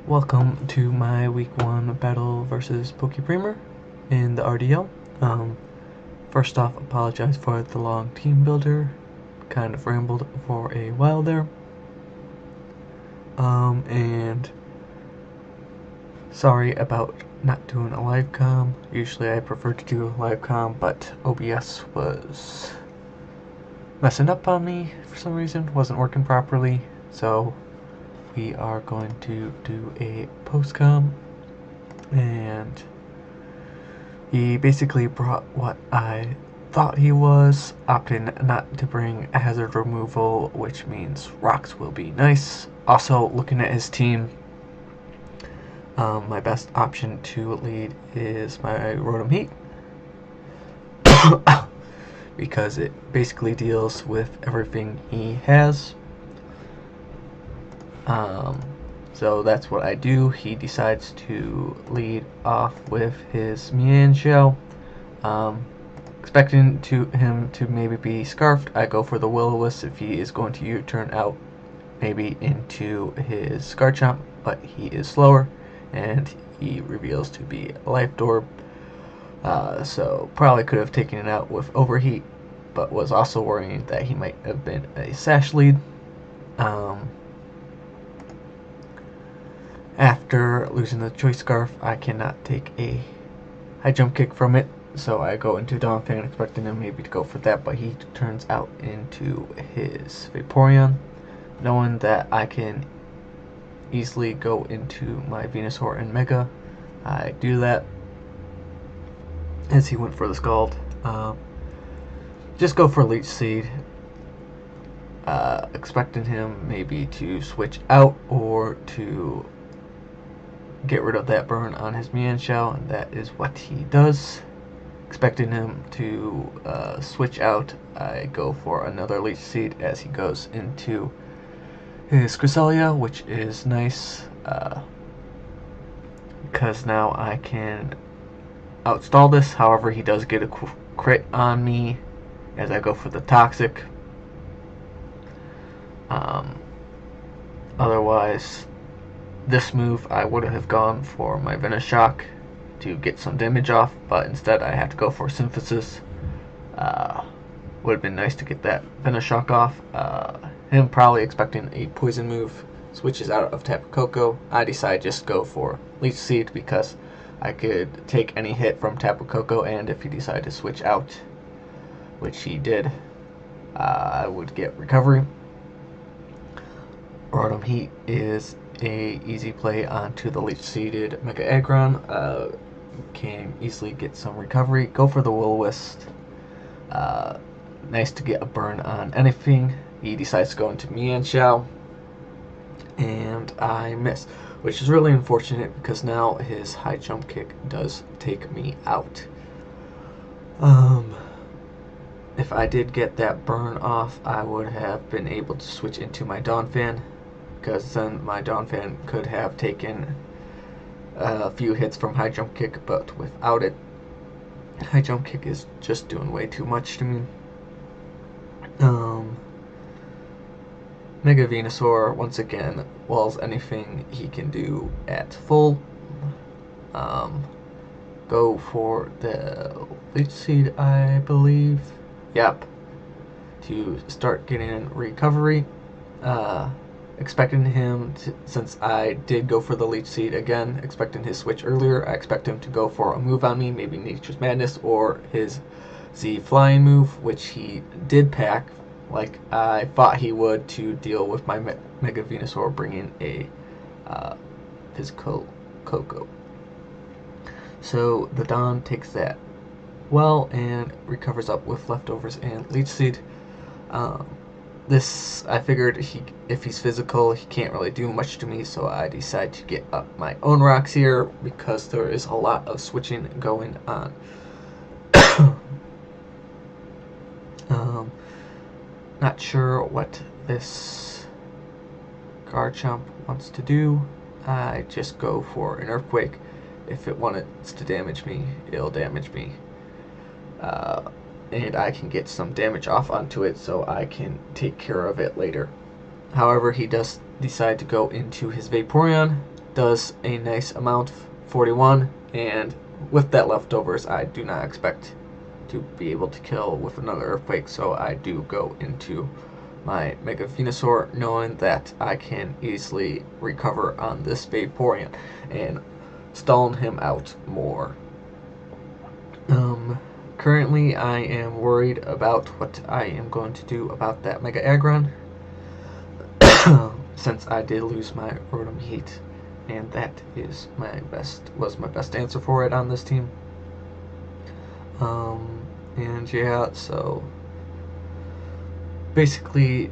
Welcome to my week 1 battle versus Prima in the RDL. First off, apologize for the long team builder. Kind of rambled for a while there. And sorry about not doing a live com. Usually I prefer to do a live com, but OBS was messing up on me for some reason. Wasn't working properly, so we are going to do a post-com, and he basically brought what I thought he was, opting not to bring hazard removal, which means rocks will be nice. Also, looking at his team, my best option to lead is my Rotom Heat, because it basically deals with everything he has. So that's what I do. He decides to lead off with his Mienshao. Expecting him to maybe be Scarfed, I go for the Will-O-Wisp if he is going to U-turn out maybe into his Scarchomp, but he is slower, and he reveals to be a Life Orb. So probably could have taken it out with Overheat, but was also worrying that he might have been a Sash lead. After losing the Choice Scarf, I cannot take a high jump kick from it, so I go into Donphan expecting him maybe to go for that, but he turns out into his Vaporeon. Knowing that I can easily go into my Venusaur and Mega, I do that as he went for the Scald. Just go for Leech Seed, expecting him maybe to switch out or to get rid of that burn on his Mienshao, and that is what he does. Expecting him to switch out, I go for another Leech Seed as he goes into his Cresselia, which is nice because now I can outstall this. However, he does get a crit on me as I go for the Toxic. Otherwise, this move I would have gone for my Venoshock to get some damage off, but instead I had to go for Synthesis. Would have been nice to get that Venoshock off. Him probably expecting a poison move, switches out of Tapu Koko. I decide just go for Leech Seed because I could take any hit from Tapu Koko, and if he decided to switch out, which he did, I would get recovery. Rotom Heat is a easy play onto the Leech Seeded Mega Aggron. Can easily get some recovery. Go for the Will-O-Wisp. Nice to get a burn on anything. He decides to go into Mienshao, and I miss, which is really unfortunate because now his high jump kick does take me out. If I did get that burn off, I would have been able to switch into my Donphan, because then my Donphan could have taken a few hits from high jump kick, but without it, high jump kick is just doing way too much to me. Mega Venusaur once again walls anything he can do at full. Go for the Leech Seed, I believe. Yep. To start getting recovery. Expecting him to, since I did go for the Leech Seed again, expecting his switch earlier, I expect him to go for a move on me, maybe Nature's Madness or his Z Flying move, which he did pack like I thought he would to deal with my Mega Venusaur bringing a physical Koko. So the Don takes that well and recovers up with leftovers and Leech Seed. This, I figured if he's physical, he can't really do much to me, so I decide to get up my own rocks here because there is a lot of switching going on. Not sure what this Garchomp wants to do. I just go for an Earthquake. If it wants to damage me, it'll damage me. And I can get some damage off onto it so I can take care of it later. However, he does decide to go into his Vaporeon, does a nice amount, 41, and with that leftovers, I do not expect to be able to kill with another Earthquake, so I do go into my Mega Venusaur, knowing that I can easily recover on this Vaporeon and stalling him out more. Currently, I am worried about what I am going to do about that Mega Aggron, since I did lose my Rotom Heat, and that is was my best answer for it on this team. And yeah, so basically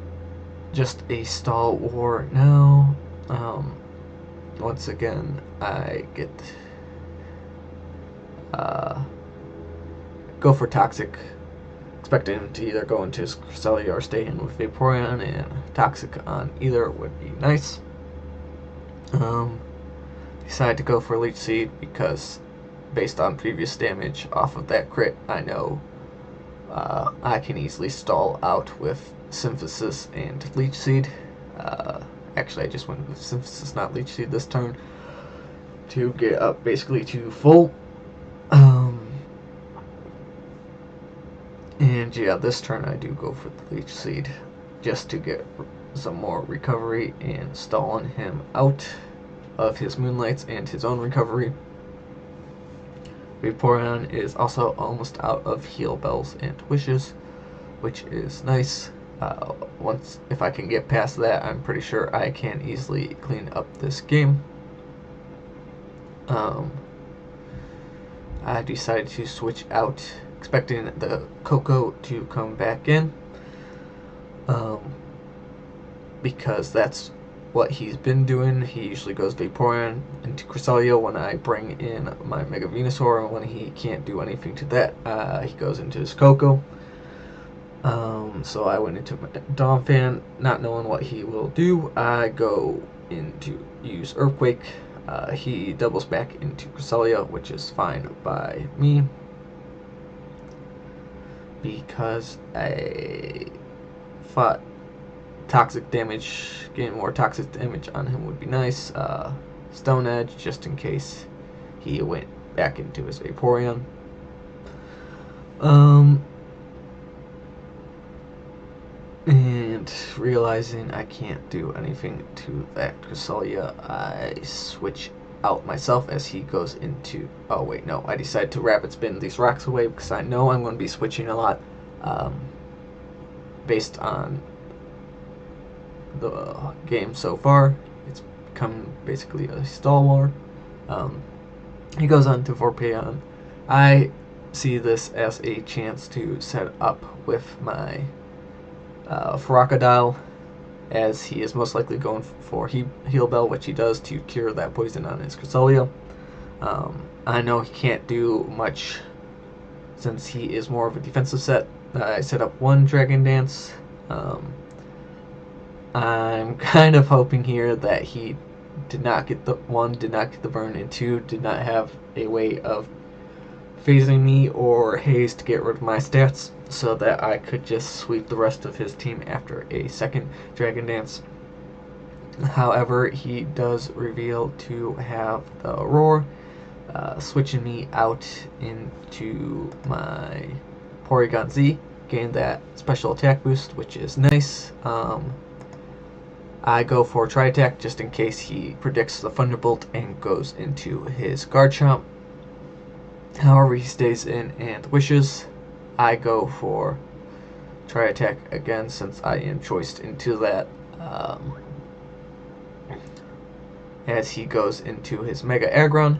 just a stall war now. Once again, I get go for Toxic, expecting to either go into Cresselia or stay in with Vaporeon, and Toxic on either would be nice. Decide to go for Leech Seed because based on previous damage off of that crit, I know I can easily stall out with Synthesis and Leech Seed. Actually, I just went with Synthesis, not Leech Seed this turn, to get up basically to full. And yeah, this turn I do go for the Leech Seed just to get some more recovery and stalling him out of his Moonlights and his own recovery. Vaporeon is also almost out of Heal Bells and Wishes, which is nice. If I can get past that, I'm pretty sure I can easily clean up this game. I decided to switch out, expecting the Coco to come back in, because that's what he's been doing. He usually goes Vaporeon into Cresselia when I bring in my Mega Venusaur, and when he can't do anything to that, he goes into his Coco. So I went into my Donphan, not knowing what he will do. I go into use Earthquake. He doubles back into Cresselia, which is fine by me, because I thought toxic damage, getting more toxic damage on him would be nice. Stone Edge, just in case he went back into his Vaporeon. And realizing I can't do anything to that Cresselia, I switch out myself as he goes into... Oh wait, no, I decided to Rapid Spin these rocks away because I know I'm going to be switching a lot, based on the game so far. It's become basically a stall war. He goes on to Vaporeon. I see this as a chance to set up with my Crocodile, as he is most likely going for Heal Bell, which he does to cure that poison on his Cresselia. I know he can't do much since he is more of a defensive set. I set up one Dragon Dance. I'm kind of hoping here that he did not get the burn, and two, did not have a way of phasing me or haze to get rid of my stats, so that I could just sweep the rest of his team after a second Dragon Dance. However, he does reveal to have the Roar, switching me out into my Porygon Z, gain that special attack boost, which is nice. I go for Tri Attack just in case he predicts the Thunderbolt and goes into his Garchomp. However, he stays in and wishes. I go for Tri Attack again since I am choiced into that, as he goes into his Mega Aggron,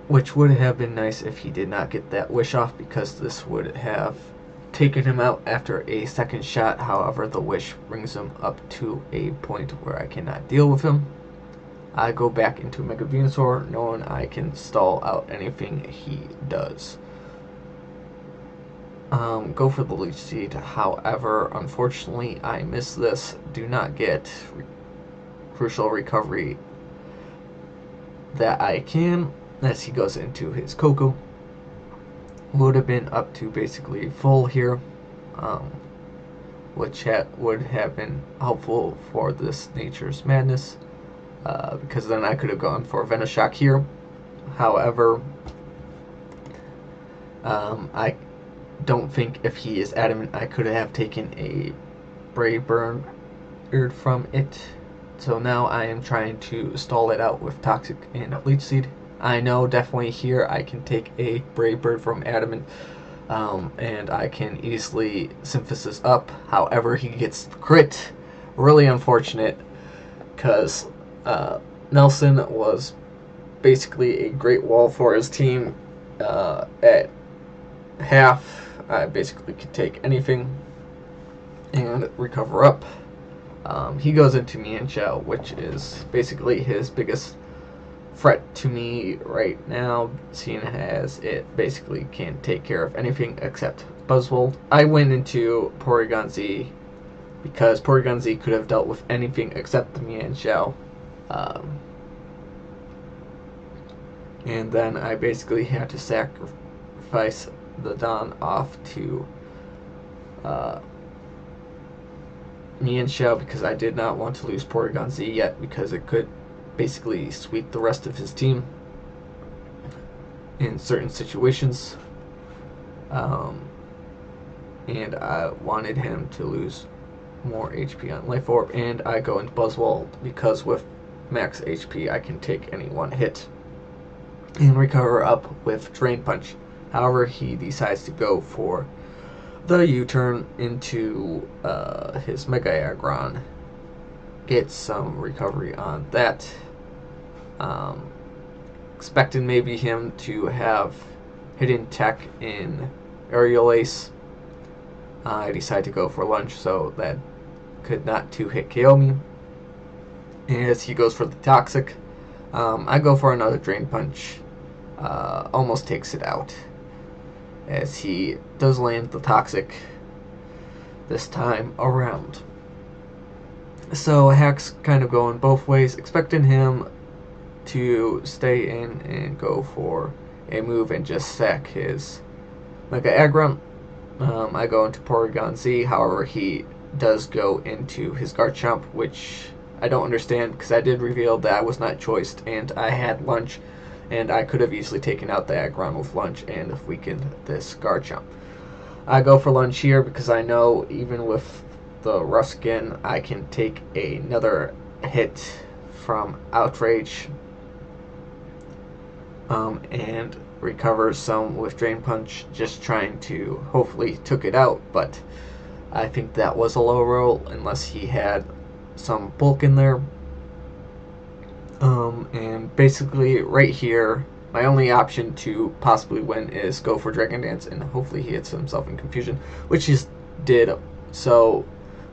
which would have been nice if he did not get that wish off, because this would have taken him out after a second shot. However, the wish brings him up to a point where I cannot deal with him. I go back into Mega Venusaur, knowing I can stall out anything he does. Go for the Leech Seed. However, unfortunately, I miss this. Do not get crucial recovery that I can, as he goes into his Coco. Would have been up to basically full here. which would have been helpful for this Nature's Madness, because then I could have gone for Venoshock here. However, I don't think if he is adamant I could have taken a Brave Bird from it. So now I am trying to stall it out with Toxic and Leech Seed. I know definitely here I can take a Brave Bird from Adamant, and I can easily Synthesis up. However, he gets crit. Really unfortunate, because Nelson was basically a great wall for his team. At half, I basically could take anything and recover up. He goes into Mienshao, which is basically his biggest threat to me right now, seeing as it basically can't take care of anything except Buzzwold. I went into Porygon Z because Porygon Z could have dealt with anything except the Mienshao. And then I basically had to sacrifice the Dawn off to Mienshao because I did not want to lose Porygon Z yet, because it could basically sweep the rest of his team in certain situations. And I wanted him to lose more HP on Life Orb, and I go into Buzzwole because with max HP I can take any one hit and recover up with Drain Punch. However, he decides to go for the U-turn into his Mega Aggron, get some recovery on that. Expecting maybe him to have Hidden Tech in Aerial Ace. I decide to go for Lunge, so that could not 2-hit KO me. As he goes for the Toxic, I go for another Drain Punch. Almost takes it out, as he does land the Toxic this time around. So Hack's kind of going both ways, expecting him to stay in and go for a move and just sack his Mega Aggron. I go into Porygon Z, however he does go into his Garchomp, which I don't understand, because I did reveal that I was not choiced and I had Lunge, and I could have easily taken out the Aggron with Lunge and weakened this Garchomp. I go for Lunge here because I know even with the Ruskin I can take another hit from Outrage, and recover some with Drain Punch, just trying to hopefully took it out, but I think that was a low roll unless he had some bulk in there. And basically right here my only option to possibly win is go for Dragon Dance, and hopefully he hits himself in Confusion, which he did. So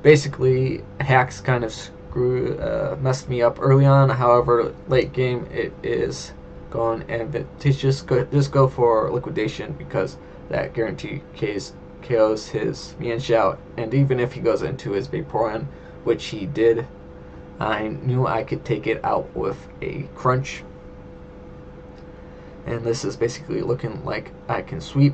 basically Hacks kind of messed me up early on. However, late game it is going advantageous. Just go for Liquidation, because that guarantee KOs his Mienshao, and even if he goes into his Vaporeon, which he did, I knew I could take it out with a Crunch. And this is basically looking like I can sweep.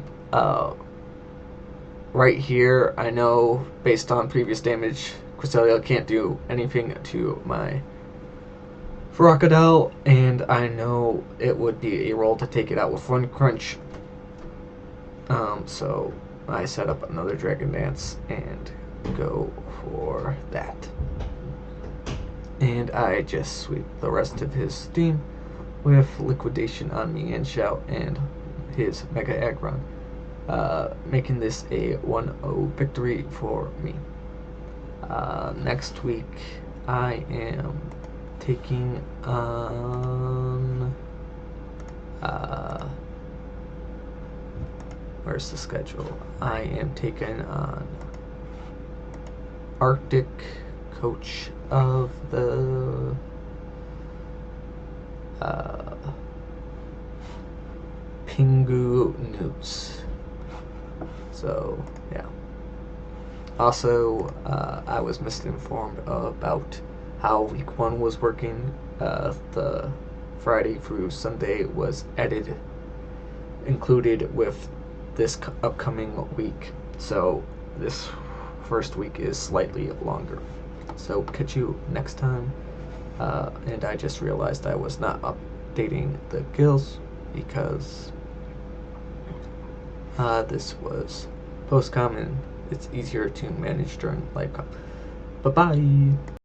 Right here, I know based on previous damage, Cresselia can't do anything to my Crocodile, and I know it would be a roll to take it out with one Crunch. So I set up another Dragon Dance and go for that. And I just sweep the rest of his team with Liquidation on Mienshao and his Mega Aggron, making this a 1-0 victory for me. Next week I am taking on where's the schedule? I am taking on Arctic, coach of the Pingu News. So yeah. Also, I was misinformed about how week 1 was working. The Friday through Sunday was included with this upcoming week. So this first week is slightly longer. So catch you next time. And I just realized I was not updating the gills because this was post-com and it's easier to manage during live com. Bye-bye!